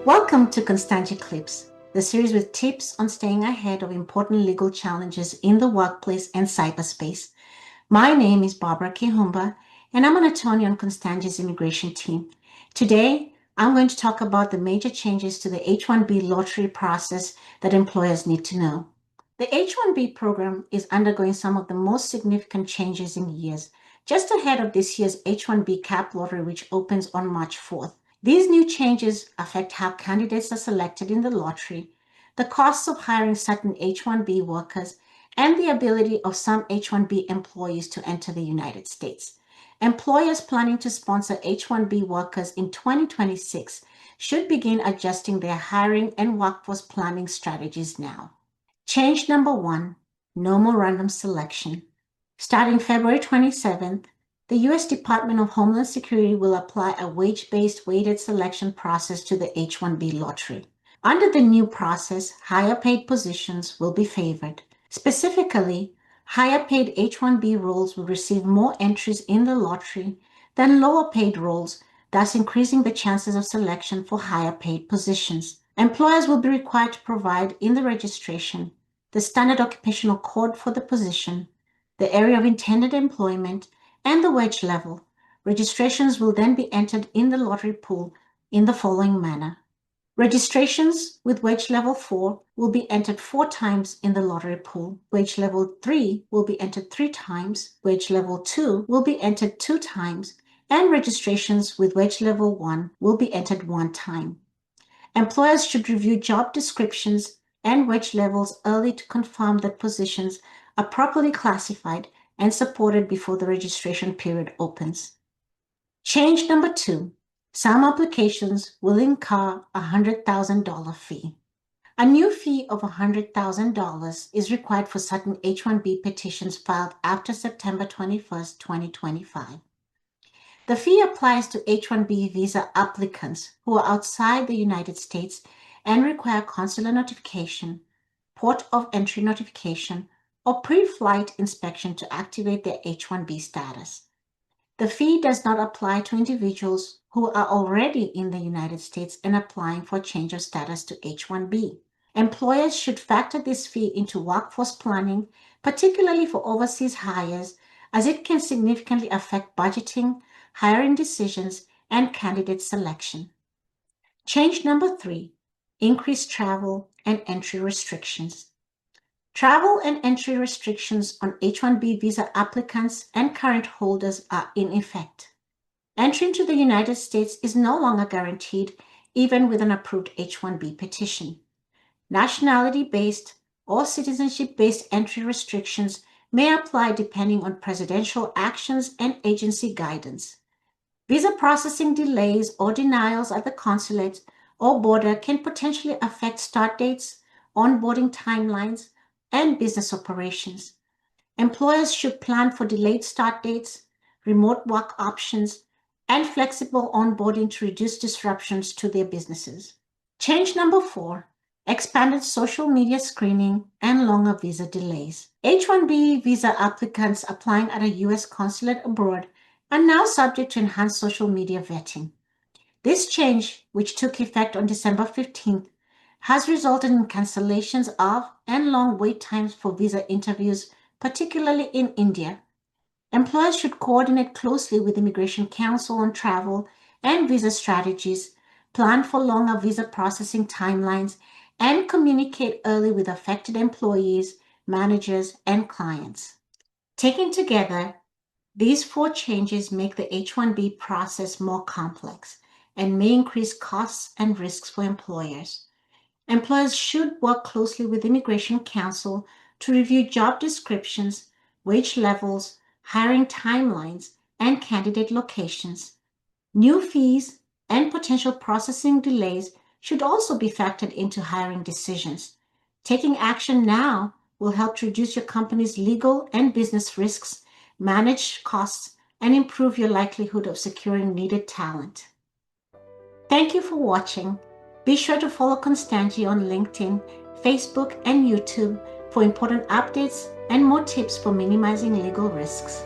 Welcome to Constangy Clips, the series with tips on staying ahead of important legal challenges in the workplace and cyberspace. My name is Barbara Kihumba, and I'm an attorney on Constangy's immigration team. Today, I'm going to talk about the major changes to the H-1B lottery process that employers need to know. The H-1B program is undergoing some of the most significant changes in years, just ahead of this year's H-1B cap lottery, which opens on March 4th. These new changes affect how candidates are selected in the lottery, the costs of hiring certain H-1B workers, and the ability of some H-1B employees to enter the United States. Employers planning to sponsor H-1B workers in 2026 should begin adjusting their hiring and workforce planning strategies now. Change number 1, no more random selection. Starting February 27th, the U.S. Department of Homeland Security will apply a wage-based weighted selection process to the H-1B lottery. Under the new process, higher-paid positions will be favored. Specifically, higher-paid H-1B roles will receive more entries in the lottery than lower-paid roles, thus increasing the chances of selection for higher-paid positions. Employers will be required to provide in the registration the standard occupational code for the position, the area of intended employment, and the wage level. Registrations will then be entered in the lottery pool in the following manner. Registrations with wage level 4 will be entered 4 times in the lottery pool. Wage level 3 will be entered 3 times. Wage level 2 will be entered 2 times. And registrations with wage level 1 will be entered 1 time. Employers should review job descriptions and wage levels early to confirm that positions are properly classified and supported before the registration period opens. Change number 2. Some applications will incur a $100,000 fee. A new fee of $100,000 is required for certain H-1B petitions filed after September 21st, 2025. The fee applies to H-1B visa applicants who are outside the United States and require consular notification, port of entry notification, or pre-flight inspection to activate their H-1B status. The fee does not apply to individuals who are already in the United States and applying for change of status to H-1B. Employers should factor this fee into workforce planning, particularly for overseas hires, as it can significantly affect budgeting, hiring decisions, and candidate selection. Change number 3, increased travel and entry restrictions. Travel and entry restrictions on H-1B visa applicants and current holders are in effect. Entry into the United States is no longer guaranteed, even with an approved H-1B petition. Nationality-based or citizenship-based entry restrictions may apply depending on presidential actions and agency guidance. Visa processing delays or denials at the consulate or border can potentially affect start dates, onboarding timelines, and business operations. Employers should plan for delayed start dates, remote work options, and flexible onboarding to reduce disruptions to their businesses. Change number 4, expanded social media screening and longer visa delays. H-1B visa applicants applying at a U.S. consulate abroad are now subject to enhanced social media vetting. This change, which took effect on December 15th, has resulted in cancellations of and long wait times for visa interviews, particularly in India. Employers should coordinate closely with immigration counsel on travel and visa strategies, plan for longer visa processing timelines, and communicate early with affected employees, managers, and clients. Taken together, these 4 changes make the H-1B process more complex and may increase costs and risks for employers. Employers should work closely with immigration counsel to review job descriptions, wage levels, hiring timelines, and candidate locations. New fees and potential processing delays should also be factored into hiring decisions. Taking action now will help to reduce your company's legal and business risks, manage costs, and improve your likelihood of securing needed talent. Thank you for watching. Be sure to follow Constangy on LinkedIn, Facebook, and YouTube for important updates and more tips for minimizing legal risks.